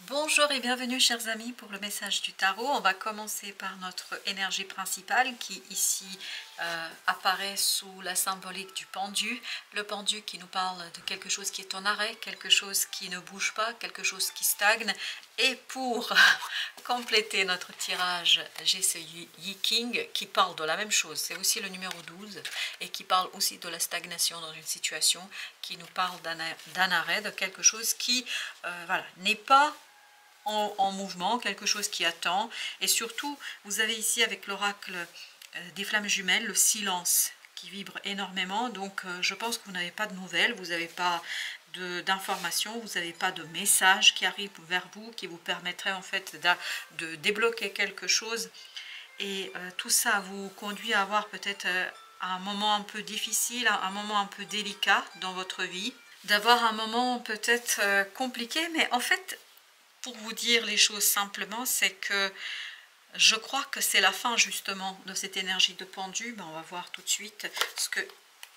Bonjour et bienvenue chers amis pour le message du tarot. On va commencer par notre énergie principale qui ici apparaît sous la symbolique du pendu. Le pendu qui nous parle de quelque chose qui est en arrêt, quelque chose qui ne bouge pas, quelque chose qui stagne. Et pour compléter notre tirage, j'ai ce Yi King qui parle de la même chose. C'est aussi le numéro 12 et qui parle aussi de la stagnation dans une situation, qui nous parle d'un arrêt, de quelque chose qui voilà, n'est pas en mouvement, quelque chose qui attend. Et surtout, vous avez ici avec l'oracle des flammes jumelles, le silence qui vibre énormément. Donc je pense que vous n'avez pas de nouvelles, vous n'avez pas d'informations, vous n'avez pas de message qui arrive vers vous, qui vous permettrait en fait de débloquer quelque chose. Et tout ça vous conduit à avoir peut-être un moment un peu difficile, un moment un peu délicat dans votre vie, d'avoir un moment peut-être compliqué, mais en fait, pour vous dire les choses simplement, c'est que je crois que c'est la fin justement de cette énergie de pendu. Ben, on va voir tout de suite ce que...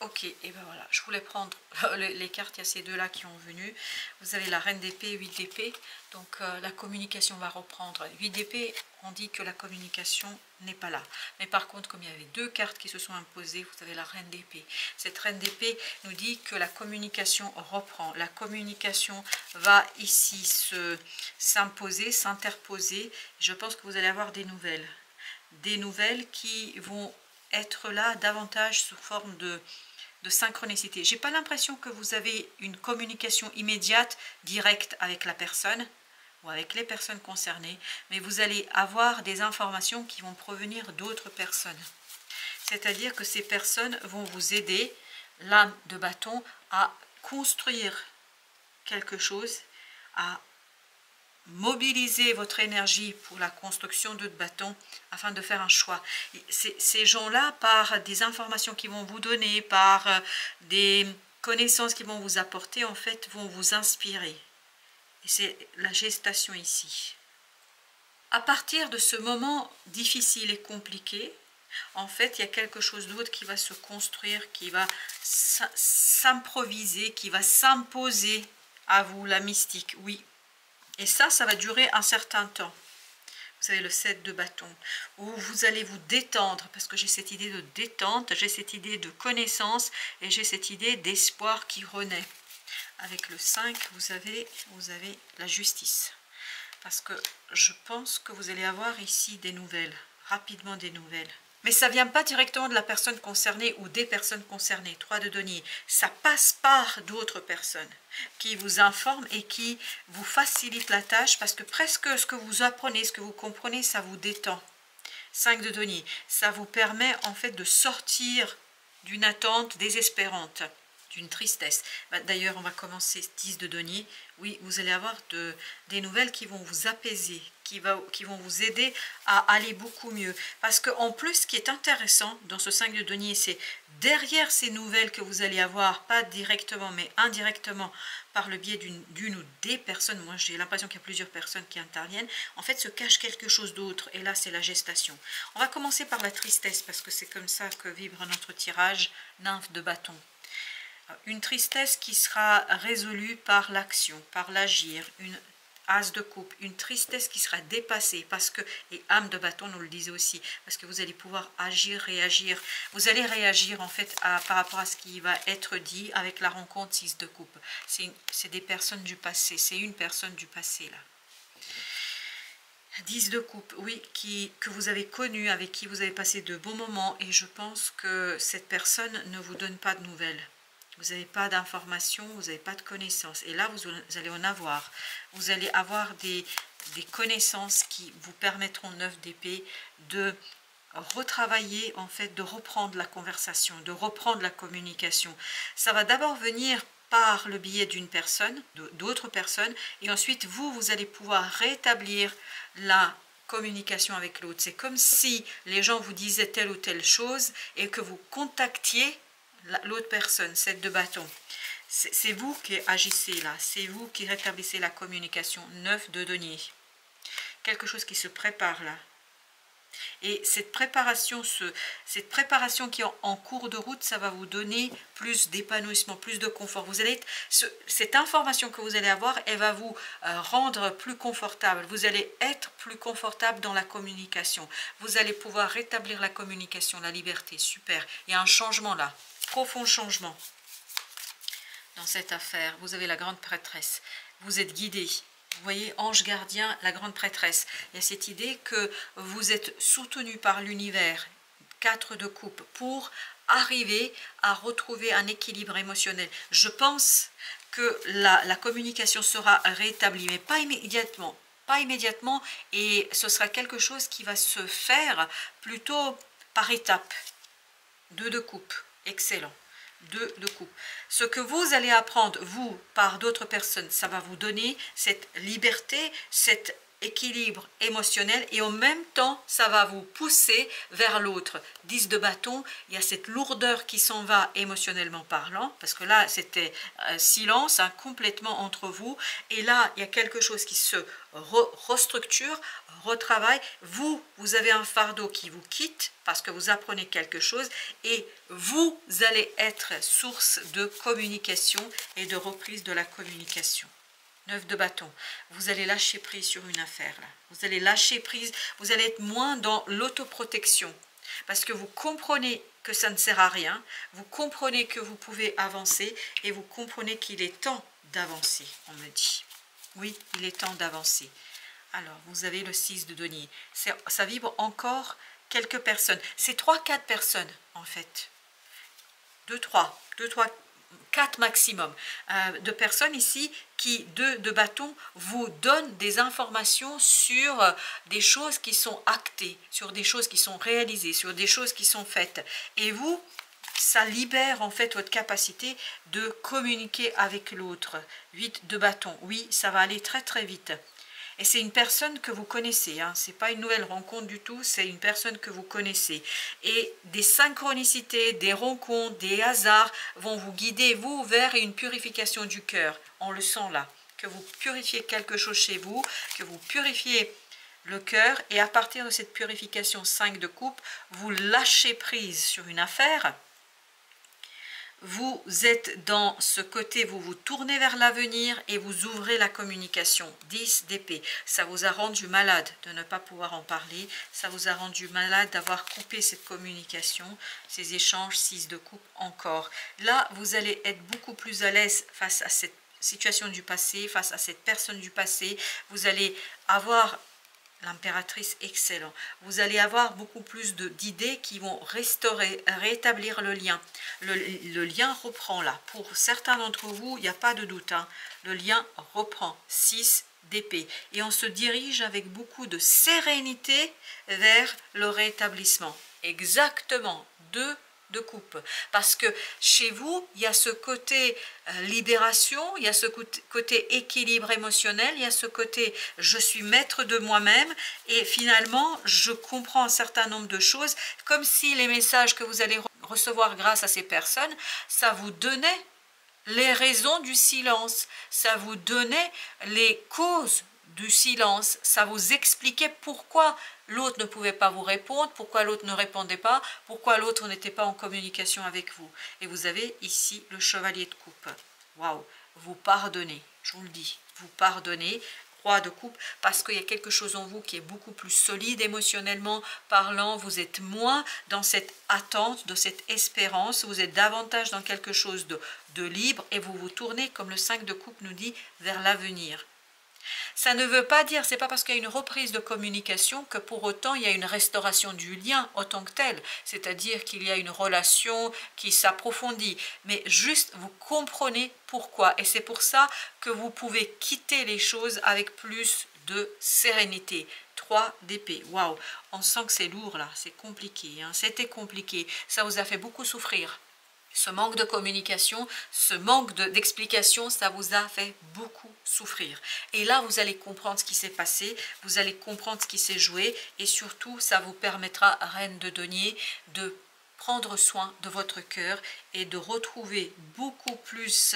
Ok, et ben voilà, je voulais prendre les cartes, il y a ces deux-là qui ont venu. Vous avez la reine d'épée, 8 d'épée, donc la communication va reprendre. 8 d'épée, on dit que la communication n'est pas là. Mais par contre, comme il y avait deux cartes qui se sont imposées, vous avez la reine d'épée. Cette reine d'épée nous dit que la communication reprend. La communication va ici s'imposer, s'interposer. Je pense que vous allez avoir des nouvelles. Des nouvelles qui vont être là davantage sous forme de synchronicité. J'ai pas l'impression que vous avez une communication immédiate, directe avec la personne ou avec les personnes concernées, mais vous allez avoir des informations qui vont provenir d'autres personnes. C'est-à-dire que ces personnes vont vous aider, l'âme de bâton, à construire quelque chose, à mobiliser votre énergie pour la construction de bâtons afin de faire un choix. Ces gens-là, par des informations qu'ils vont vous donner, par des connaissances qu'ils vont vous apporter, en fait, vont vous inspirer. Et c'est la gestation ici. À partir de ce moment difficile et compliqué, en fait, il y a quelque chose d'autre qui va se construire, qui va s'improviser, qui va s'imposer à vous, la mystique, oui. Et ça va durer un certain temps. Vous avez le 7 de bâton, où vous allez vous détendre, parce que j'ai cette idée de détente, j'ai cette idée de connaissance, et j'ai cette idée d'espoir qui renaît. Avec le 5, vous avez la justice. Parce que je pense que vous allez avoir ici des nouvelles, rapidement des nouvelles. Mais ça ne vient pas directement de la personne concernée ou des personnes concernées. 3 de denier. Ça passe par d'autres personnes qui vous informent et qui vous facilitent la tâche parce que presque ce que vous apprenez, ce que vous comprenez, ça vous détend. 5 de denier. Ça vous permet en fait de sortir d'une attente désespérante, d'une tristesse. D'ailleurs, on va commencer 10 de denier. Oui, vous allez avoir des nouvelles qui vont vous apaiser, qui vont vous aider à aller beaucoup mieux. Parce qu'en plus, ce qui est intéressant dans ce 5 de denier, c'est derrière ces nouvelles que vous allez avoir, pas directement, mais indirectement, par le biais d'une ou des personnes, moi j'ai l'impression qu'il y a plusieurs personnes qui interviennent, en fait se cache quelque chose d'autre, et là c'est la gestation. On va commencer par la tristesse, parce que c'est comme ça que vibre notre tirage, nymphe de bâton. Une tristesse qui sera résolue par l'action, par l'agir, une as de coupe, une tristesse qui sera dépassée, parce que, et âme de bâton nous le disait aussi, parce que vous allez pouvoir agir, réagir, vous allez réagir en fait par rapport à ce qui va être dit avec la rencontre 6 de coupe. C'est des personnes du passé, c'est une personne du passé là. 10 de coupe, oui, que vous avez connu, avec qui vous avez passé de bons moments, et je pense que cette personne ne vous donne pas de nouvelles. Vous n'avez pas d'informations, vous n'avez pas de connaissances. Et là, vous allez en avoir. Vous allez avoir des connaissances qui vous permettront, 9 d'épée, de retravailler, en fait, de reprendre la conversation, de reprendre la communication. Ça va d'abord venir par le biais d'une personne, d'autres personnes, et ensuite, vous allez pouvoir rétablir la communication avec l'autre. C'est comme si les gens vous disaient telle ou telle chose et que vous contactiez l'autre personne, 7 de bâton. C'est vous qui agissez là, c'est vous qui rétablissez la communication. 9 de denier. Quelque chose qui se prépare là. Et cette préparation qui est en cours de route, ça va vous donner plus d'épanouissement, plus de confort. Vous allez cette information que vous allez avoir, elle va vous rendre plus confortable. Vous allez être plus confortable dans la communication. Vous allez pouvoir rétablir la communication, la liberté. Super. Il y a un changement là, profond changement dans cette affaire. Vous avez la grande prêtresse. Vous êtes guidé. Vous voyez, ange gardien, la grande prêtresse. Il y a cette idée que vous êtes soutenu par l'univers, 4 de coupe, pour arriver à retrouver un équilibre émotionnel. Je pense que la communication sera rétablie, mais pas immédiatement. Pas immédiatement, et ce sera quelque chose qui va se faire plutôt par étapes. 2 de coupe, excellent. 2 de coupe. Ce que vous allez apprendre, vous, par d'autres personnes, ça va vous donner cette liberté, cet équilibre émotionnel, et en même temps, ça va vous pousser vers l'autre. 10 de bâton, il y a cette lourdeur qui s'en va émotionnellement parlant, parce que là, c'était silence, hein, complètement entre vous, et là, il y a quelque chose qui se restructure, retravaille. Vous avez un fardeau qui vous quitte, parce que vous apprenez quelque chose, et vous allez être source de communication et de reprise de la communication. 9 de bâton, vous allez lâcher prise sur une affaire là. Vous allez lâcher prise, vous allez être moins dans l'autoprotection, parce que vous comprenez que ça ne sert à rien, vous comprenez que vous pouvez avancer, et vous comprenez qu'il est temps d'avancer, on me dit. Oui, il est temps d'avancer. Alors, vous avez le 6 de denier. Ça vibre encore quelques personnes. C'est 3-4 personnes, en fait. 2, 3, 4 maximum de personnes ici qui, 2 de bâton, vous donnent des informations sur des choses qui sont actées, sur des choses qui sont réalisées, sur des choses qui sont faites. Et vous, ça libère en fait votre capacité de communiquer avec l'autre. 8 de bâton, oui, ça va aller très très vite. Et c'est une personne que vous connaissez, hein. Ce n'est pas une nouvelle rencontre du tout, c'est une personne que vous connaissez. Et des synchronicités, des rencontres, des hasards vont vous guider, vous, vers une purification du cœur. On le sent là, que vous purifiez quelque chose chez vous, que vous purifiez le cœur, et à partir de cette purification 5 de coupe, vous lâchez prise sur une affaire. Vous êtes dans ce côté, vous vous tournez vers l'avenir et vous ouvrez la communication. 10 d'épée, ça vous a rendu malade de ne pas pouvoir en parler, ça vous a rendu malade d'avoir coupé cette communication, ces échanges. 6 de coupe encore. Là, vous allez être beaucoup plus à l'aise face à cette situation du passé, face à cette personne du passé. Vous allez avoir... L'impératrice, excellent. Vous allez avoir beaucoup plus d'idées qui vont restaurer, rétablir le lien. Le lien reprend là. Pour certains d'entre vous, il n'y a pas de doute, hein. Le lien reprend. 6 d'épée. Et on se dirige avec beaucoup de sérénité vers le rétablissement. Exactement. 2 de coupe, parce que chez vous, il y a ce côté libération, il y a ce côté équilibre émotionnel, il y a ce côté je suis maître de moi-même, et finalement je comprends un certain nombre de choses, comme si les messages que vous allez recevoir grâce à ces personnes, ça vous donnait les raisons du silence, ça vous donnait les causes du silence, ça vous expliquait pourquoi l'autre ne pouvait pas vous répondre, pourquoi l'autre ne répondait pas, pourquoi l'autre n'était pas en communication avec vous. Et vous avez ici le chevalier de coupe. Waouh, vous pardonnez, je vous le dis, vous pardonnez. Roi de coupe, parce qu'il y a quelque chose en vous qui est beaucoup plus solide émotionnellement parlant, vous êtes moins dans cette attente, de cette espérance, vous êtes davantage dans quelque chose de libre, et vous vous tournez, comme le 5 de coupe nous dit, vers l'avenir. Ça ne veut pas dire, c'est pas parce qu'il y a une reprise de communication que pour autant il y a une restauration du lien en tant que tel, c'est-à-dire qu'il y a une relation qui s'approfondit, mais juste vous comprenez pourquoi, et c'est pour ça que vous pouvez quitter les choses avec plus de sérénité. 3 d'épée, waouh, on sent que c'est lourd là, c'est compliqué, hein. C'était compliqué, ça vous a fait beaucoup souffrir. Ce manque de communication, ce manque d'explication, ça vous a fait beaucoup souffrir. Et là, vous allez comprendre ce qui s'est passé, vous allez comprendre ce qui s'est joué, et surtout, ça vous permettra, Reine de denier, de prendre soin de votre cœur et de retrouver beaucoup plus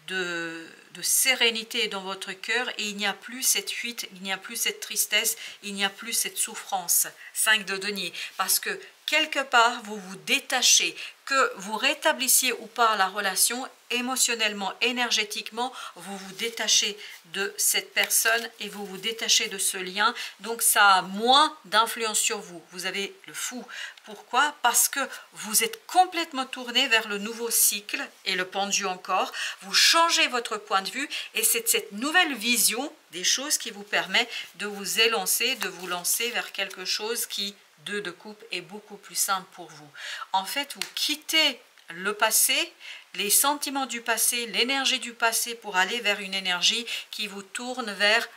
de sérénité dans votre cœur, et il n'y a plus cette fuite, il n'y a plus cette tristesse, il n'y a plus cette souffrance. 5 de denier, parce que quelque part vous vous détachez, que vous rétablissiez ou pas la relation, émotionnellement, énergétiquement, vous vous détachez de cette personne et vous vous détachez de ce lien, donc ça a moins d'influence sur vous. Vous avez le fou. Pourquoi? Parce que vous êtes complètement tourné vers le nouveau cycle, et le pendu encore, vous changez votre point de vue, et c'est cette nouvelle vision des choses qui vous permet de vous élancer, de vous lancer vers quelque chose qui, 2 de coupe, est beaucoup plus simple pour vous. En fait, vous quittez le passé, les sentiments du passé, l'énergie du passé, pour aller vers une énergie qui vous tourne vers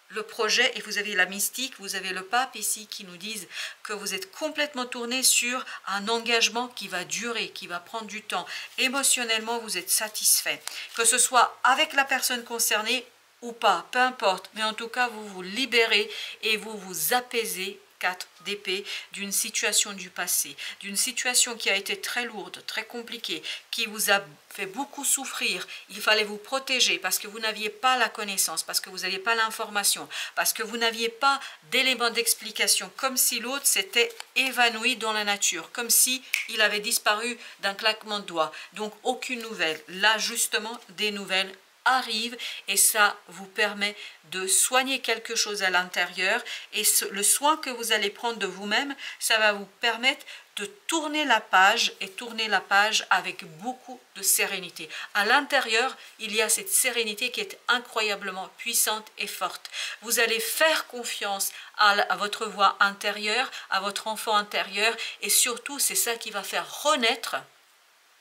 le projet. Et vous avez la mystique, vous avez le pape ici qui nous disent que vous êtes complètement tourné sur un engagement qui va durer, qui va prendre du temps. Émotionnellement, vous êtes satisfait, que ce soit avec la personne concernée ou pas, peu importe, mais en tout cas vous vous libérez et vous vous apaisez, 4 d'épée, d'une situation du passé, d'une situation qui a été très lourde, très compliquée, qui vous a fait beaucoup souffrir. Il fallait vous protéger parce que vous n'aviez pas la connaissance, parce que vous n'aviez pas l'information, parce que vous n'aviez pas d'éléments d'explication, comme si l'autre s'était évanoui dans la nature, comme si il avait disparu d'un claquement de doigts. Donc aucune nouvelle. Là justement, des nouvelles arrive, et ça vous permet de soigner quelque chose à l'intérieur, et le soin que vous allez prendre de vous-même, ça va vous permettre de tourner la page, et tourner la page avec beaucoup de sérénité. À l'intérieur, il y a cette sérénité qui est incroyablement puissante et forte. Vous allez faire confiance à votre voix intérieure, à votre enfant intérieur, et surtout c'est ça qui va faire renaître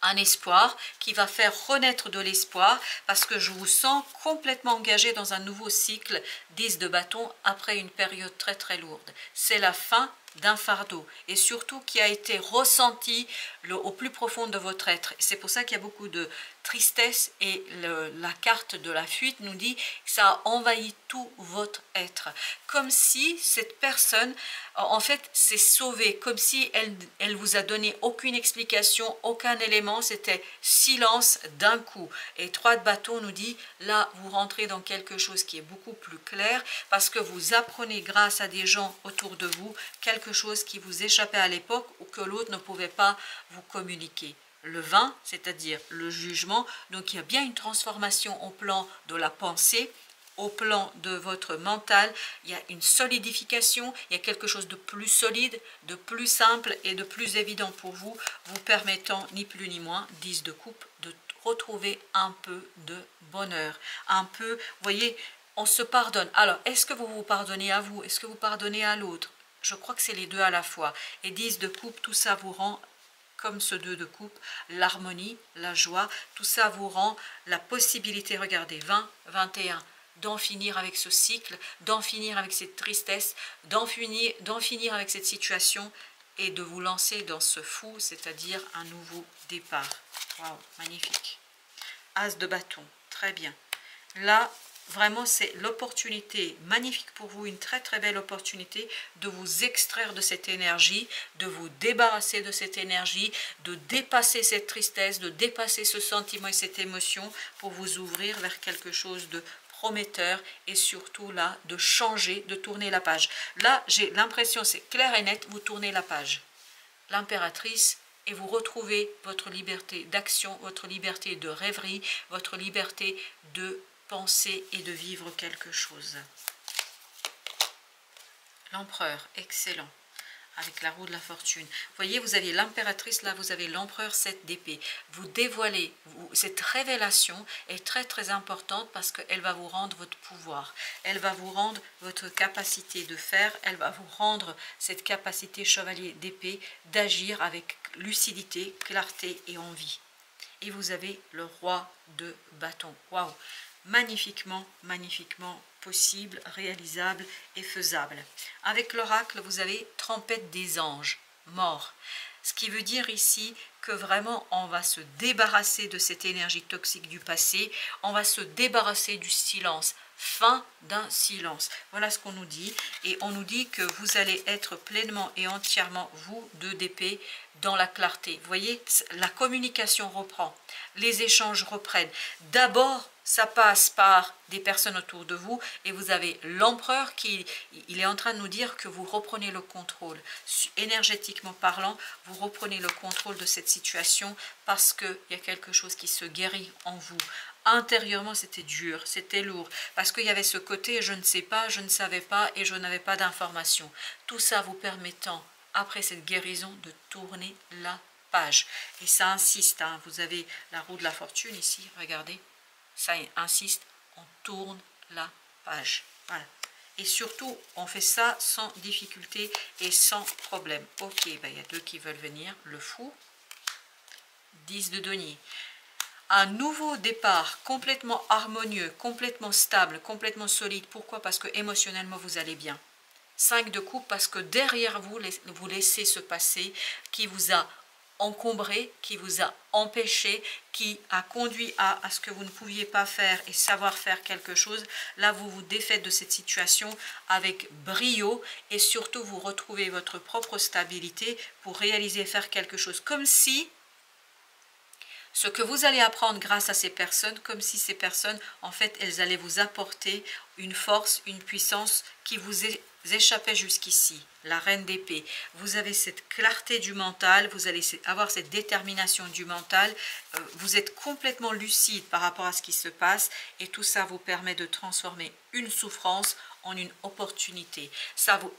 un espoir, qui va faire renaître de l'espoir, parce que je vous sens complètement engagé dans un nouveau cycle 10 de bâton après une période très très lourde. C'est la fin d'un fardeau, et surtout qui a été ressenti au plus profond de votre être. C'est pour ça qu'il y a beaucoup de tristesse, et la carte de la fuite nous dit que ça a envahi tout votre être, comme si cette personne en fait s'est sauvée, comme si elle vous a donné aucune explication, aucun élément, c'était silence d'un coup. Et 3 de bâton nous dit, là vous rentrez dans quelque chose qui est beaucoup plus clair, parce que vous apprenez grâce à des gens autour de vous quelque chose qui vous échappait à l'époque, ou que l'autre ne pouvait pas vous communiquer. Le 20, c'est-à-dire le jugement, donc il y a bien une transformation au plan de la pensée, au plan de votre mental, il y a une solidification, il y a quelque chose de plus solide, de plus simple et de plus évident pour vous, vous permettant ni plus ni moins, 10 de coupe, de retrouver un peu de bonheur, un peu, vous voyez, on se pardonne. Alors, est-ce que vous vous pardonnez à vous? Est-ce que vous pardonnez à l'autre? Je crois que c'est les deux à la fois. Et 10 de coupe, tout ça vous rend, comme ce 2 de coupe, l'harmonie, la joie, tout ça vous rend la possibilité, regardez, 20, 21, d'en finir avec ce cycle, d'en finir avec cette tristesse, d'en finir avec cette situation, et de vous lancer dans ce fou, c'est-à-dire un nouveau départ. Waouh, magnifique. As de bâton, très bien. Là, vraiment, c'est l'opportunité magnifique pour vous, une très très belle opportunité de vous extraire de cette énergie, de vous débarrasser de cette énergie, de dépasser cette tristesse, de dépasser ce sentiment et cette émotion, pour vous ouvrir vers quelque chose de prometteur, et surtout là, de changer, de tourner la page. Là, j'ai l'impression, c'est clair et net, vous tournez la page. L'impératrice, et vous retrouvez votre liberté d'action, votre liberté de rêverie, votre liberté de penser et de vivre quelque chose. L'empereur, excellent, avec la roue de la fortune. Vous voyez, vous aviez l'impératrice, là vous avez l'empereur 7 d'épée. Vous dévoilez, cette révélation est très très importante, parce qu'elle va vous rendre votre pouvoir. Elle va vous rendre votre capacité de faire, elle va vous rendre cette capacité chevalier d'épée d'agir avec lucidité, clarté et envie. Et vous avez le roi de bâton. Waouh! Magnifiquement, magnifiquement possible, réalisable et faisable. Avec l'oracle, vous avez trompette des anges, mort. Ce qui veut dire ici que vraiment on va se débarrasser de cette énergie toxique du passé, on va se débarrasser du silence, fin d'un silence. Voilà ce qu'on nous dit. Et on nous dit que vous allez être pleinement et entièrement, vous, 2 d'épée, dans la clarté. Vous voyez, la communication reprend, les échanges reprennent. D'abord, ça passe par des personnes autour de vous et vous avez l'empereur qui il est en train de nous dire que vous reprenez le contrôle. Énergétiquement parlant, vous reprenez le contrôle de cette situation parce qu'il y a quelque chose qui se guérit en vous. Intérieurement, c'était dur, c'était lourd, parce qu'il y avait ce côté « je ne sais pas, je ne savais pas et je n'avais pas d'informations ». Tout ça vous permettant, après cette guérison, de tourner la page. Et ça insiste, hein, vous avez la roue de la fortune ici, regardez, ça insiste, on tourne la page. Voilà. Et surtout, on fait ça sans difficulté et sans problème. Ok, ben, il y a 2 qui veulent venir, le fou, 10 de denier. Un nouveau départ complètement harmonieux, complètement stable, complètement solide. Pourquoi? Parce que émotionnellement, vous allez bien. 5 de coupe, parce que derrière vous, vous laissez ce passé qui vous a encombré, qui vous a empêché, qui a conduit à ce que vous ne pouviez pas faire et savoir faire quelque chose. Là, vous vous défaites de cette situation avec brio et surtout, vous retrouvez votre propre stabilité pour réaliser, faire quelque chose. Comme si ce que vous allez apprendre grâce à ces personnes, comme si ces personnes, en fait, elles allaient vous apporter une force, une puissance qui vous échappait jusqu'ici. La reine d'épée. Vous avez cette clarté du mental, vous allez avoir cette détermination du mental, vous êtes complètement lucide par rapport à ce qui se passe et tout ça vous permet de transformer une souffrance en une opportunité. Ça vous...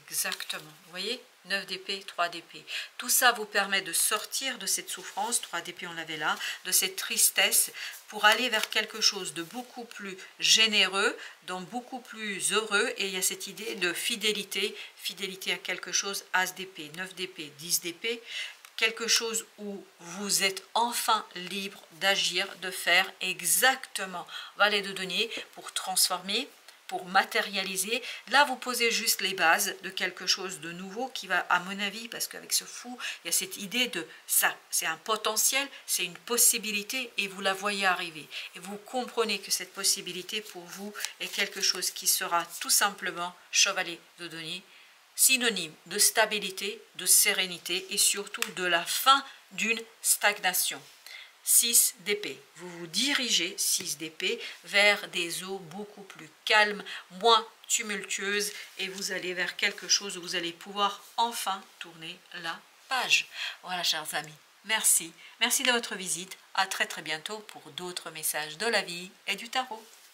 Exactement, vous voyez, 9 d'épée, 3 d'épée. Tout ça vous permet de sortir de cette souffrance, 3 d'épée on l'avait là, de cette tristesse, pour aller vers quelque chose de beaucoup plus généreux, donc beaucoup plus heureux. Et il y a cette idée de fidélité, fidélité à quelque chose, as d'épée, 9 d'épée, 10 d'épée, quelque chose où vous êtes enfin libre d'agir, de faire exactement, valet de denier, pour transformer, pour matérialiser. Là, vous posez juste les bases de quelque chose de nouveau qui va, à mon avis, parce qu'avec ce fou, il y a cette idée de ça, c'est un potentiel, c'est une possibilité et vous la voyez arriver. Et vous comprenez que cette possibilité pour vous est quelque chose qui sera tout simplement chevalier de denier, synonyme de stabilité, de sérénité et surtout de la fin d'une stagnation. 6 d'épée. Vous vous dirigez, 6 d'épée, vers des eaux beaucoup plus calmes, moins tumultueuses et vous allez vers quelque chose où vous allez pouvoir enfin tourner la page. Voilà, chers amis. Merci. Merci de votre visite. À très bientôt pour d'autres messages de la vie et du tarot.